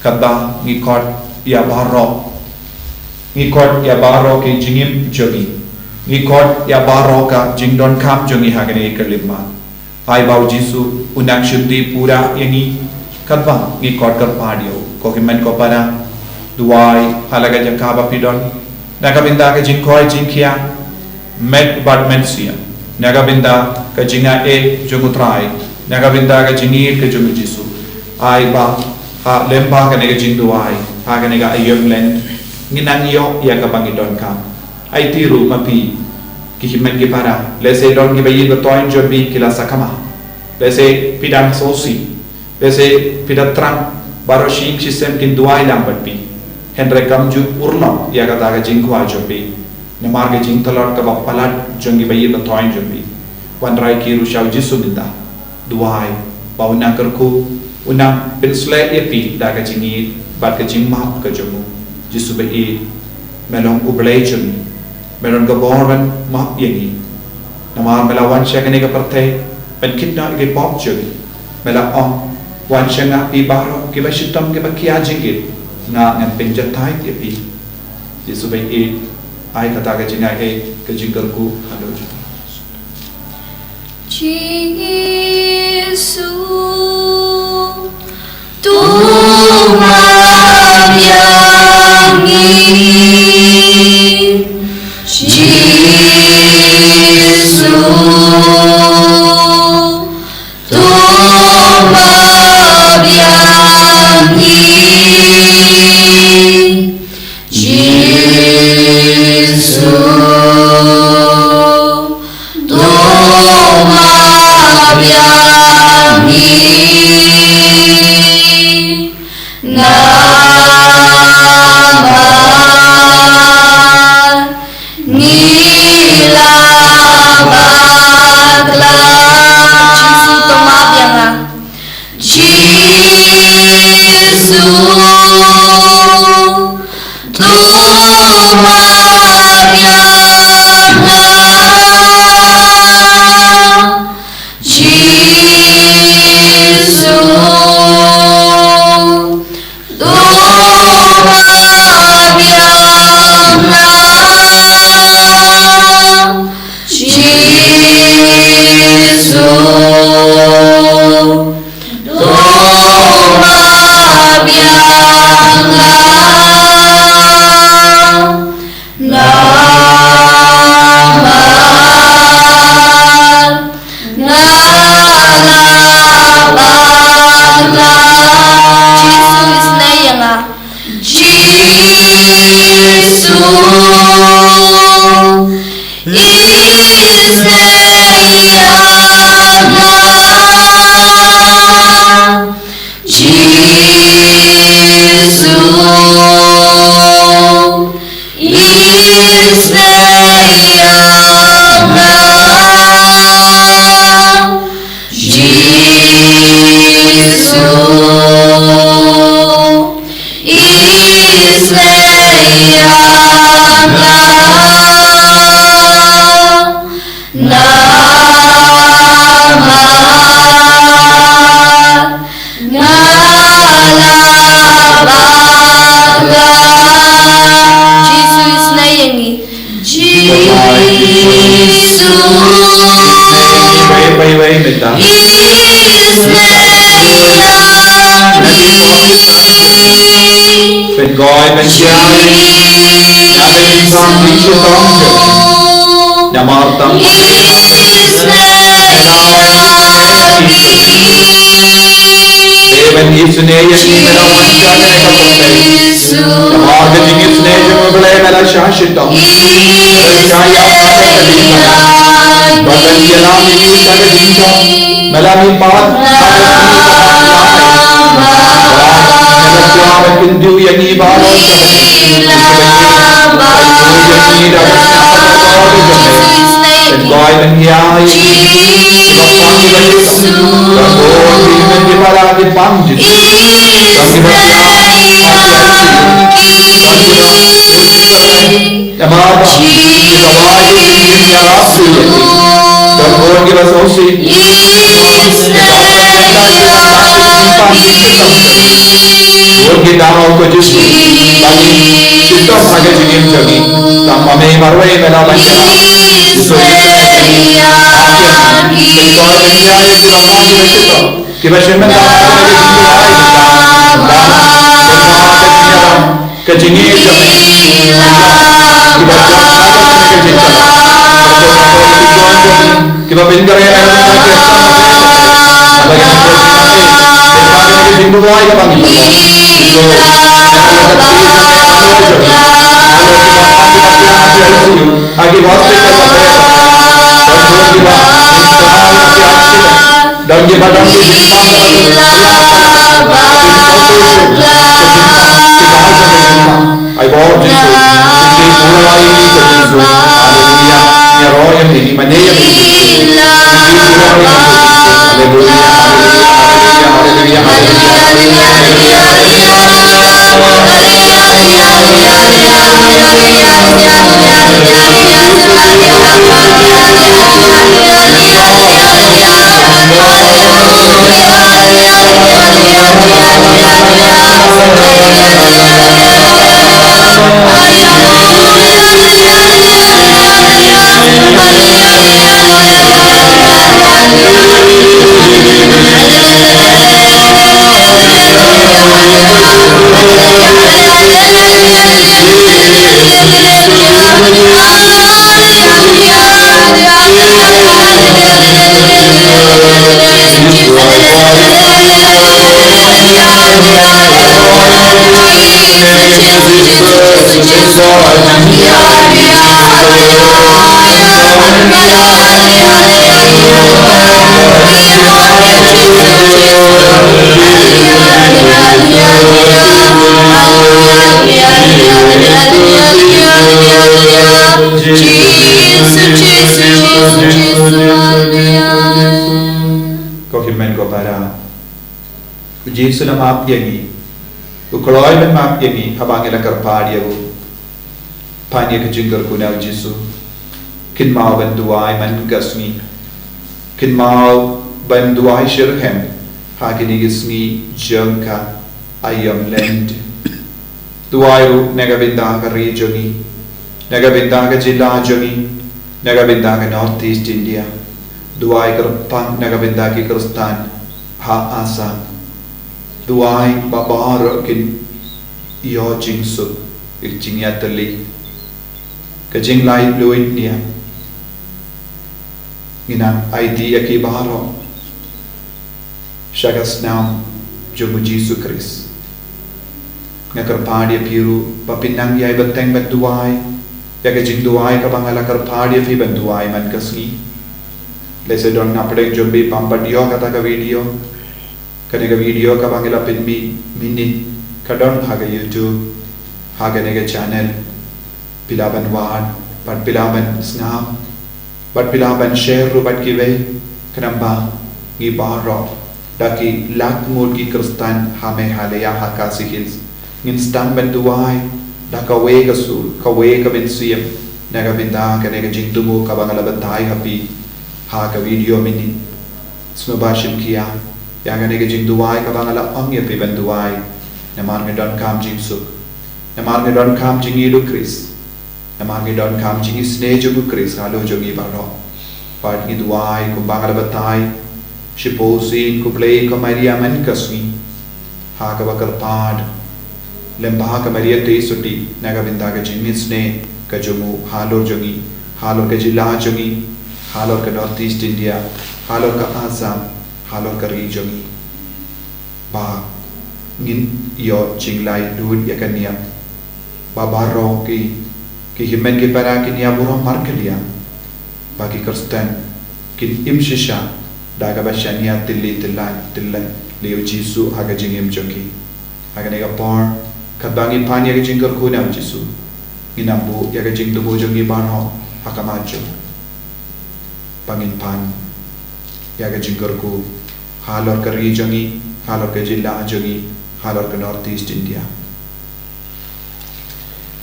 kaba ngikot ya baro ke jingim jogi ngikot ya baro ka jingdon kam jogi hakane kerlima ai bau Jisu unak syuti pura yangi kaba ngikot karpadio ko himan ko para duai halaga jakaba pidon nagabinda ka jingkoi jingkia met bad mensia nagabinda ka jinga jungutrai nagabinda ka jingir ka jungu Jisu ai ba ha lempa ka nega jing duai ha ka nega ayom len nginang yo ya ka bangidon kam ai tiru mapi ki himen ki para lese don ki bayi betoin jobi kila sakama lese pidang sosi lese pidatrang baroshik sistem kin duai lambat pi Henry kamju urlam ya kata ka jingkwa jobi namar ke jing talor ka bapalat jongi bayi betoin jobi wan rai ki rushau Jisu minda duai bauna kerku unang pinsle epi da ka jingi bat ka jing map ka jomu Jisu bayi melong ublay jomi melong ka borban map yangi namar melawan syakane ka partay pen kitna ke pop jogi mela wan syanga pi baro ke bashitam ke bakia jingit na ngan penjatai tiapi Jisu bayi ai kata ka jinga ka jingkalku halo Jisu Tuhan yangi Jisu Tuhan yangi Jisu Tuhan yangi Nabar nilabagla Jisu Tuhan yangi เป็นกอยเป็นเชียร์อย่าเป็นสองที่ชุดต้องเจออย่ามาตั้งDevan isne yaki mera mancha ne ka kote Tamar ke jing isne jo bale mera shashita Shaya paate kadina Badan yala mini sare jinja Mela mi paat Mela kindu yani balo Yani dan boy dan yai Bapang di baju Bapang di para di panjit Bagi baca Ya maba Kita wajib ini ya rasul Dan boy kita sosi Kita mau ke Yesus Bagi kita saja jengim jagi Tanpa memarwai melawan So kita semua kejingi kita pintar ya dan dia badan I want you to mulai begitu haleluya ya roh yang di mana yang haleluya haleluya Yesus nama maaf yangi, ukoloi ben maaf yangi, habangela kerpadi aku, panya kejengker kuna Yesus, kin mau benduai man gasmi, kin mau benduai shirhem, hakini gismi jengka ayam land, duai ru nega benda ke regioni, nega benda ke jila jongi, nega benda ke North East India, duai kerpang nega benda ke Kristan, ha asa. Duai babar kin yo jingsu jingya tali kajing lai luit nia ngina idea ki baharo shagas nam jomu Yesus Kristus ngakar padi piru papinang yai benteng benduai ya kajing duai ka bangala kar padi fi benduai man kasni lese don napde jombe pampadio kata ka video Kadang video ka bangila pinbi minit kadang haga YouTube haga nega channel pilaban wad pat pilaban snap pat pilaban share rubat kiwe kanamba ngi baro daki lak mod ki Kristan hame halaya haka sikils ngin stan benduai daka we kasul ka we ka bensiem nega binda ka nega jingtumu ka bangala bantai happy haga video minit smabashim kiya yang ada kejing duai kabang ala ang ya piban duai namar ngedon kam jing suk namar ngedon kam jing ilu Kris Namang idon kam jingi sne jogu kris halo jogi baro. Part ni duai kum bangar batai. Shiposin ku play ko Maria man kaswi. Ha ka bakar pad. Lembah ka Maria te suti naga binda ka jingi sne ka jogu halo jogi. Halo ka jila jogi. Halo ka North East India. Halo ka Assam. Halo ka ri jogi. Ba ngin yo jinglai duit ya kania. Ba baro ki himen ke para kin ya burong markelia bagi Kristen kin im shisha daga bashania tilli tillan leo jisu haga jingim joki haga nega por kabangi pan ya jingkar ko na jisu inambu ya jing tubo jogi banho hakamacho pangin pan ya jingkar ko halor kari jogi halor ke jilla jogi halor ke North East India.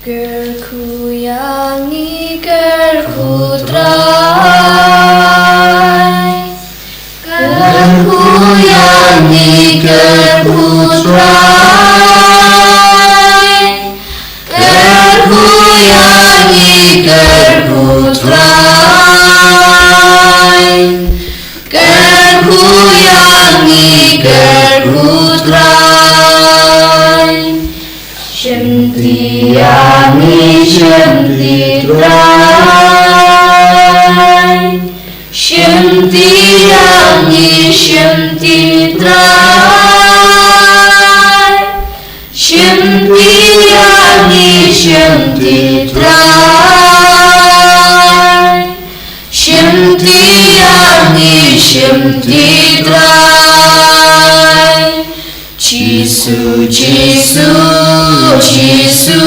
Gerku yangi gerku trai, gerku yangi gerku trai, gerku yangi gerku trai, gerku yangi gerku trai. Shemti yangi shemti trai, shemti yangi shemti trai, shemti yangi shemti trai, shemti yangi shemti trai. Jisu, Jisu, Jisu,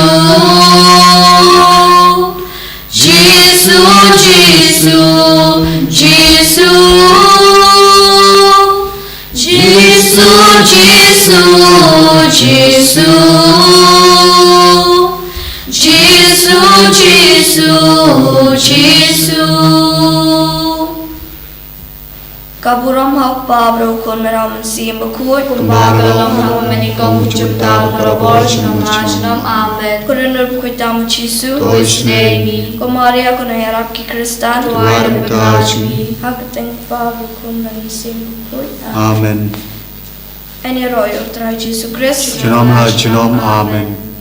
Jisu, Jisu, Jisu, Jisu, Jisu, Jisu, Jisu, Jisu, Jisu. Kaburam hak pabro kon meram sim bakui Kumbaga lam menikam ucapta marabor shnam amen. Korenor kuitam Jisu Toisnei Komaria konayarap ki Kristan Tuar Mutaji Hakateng pabro kon meram sim bakui Amen Eni royo trai Jisu Christ Janam Amen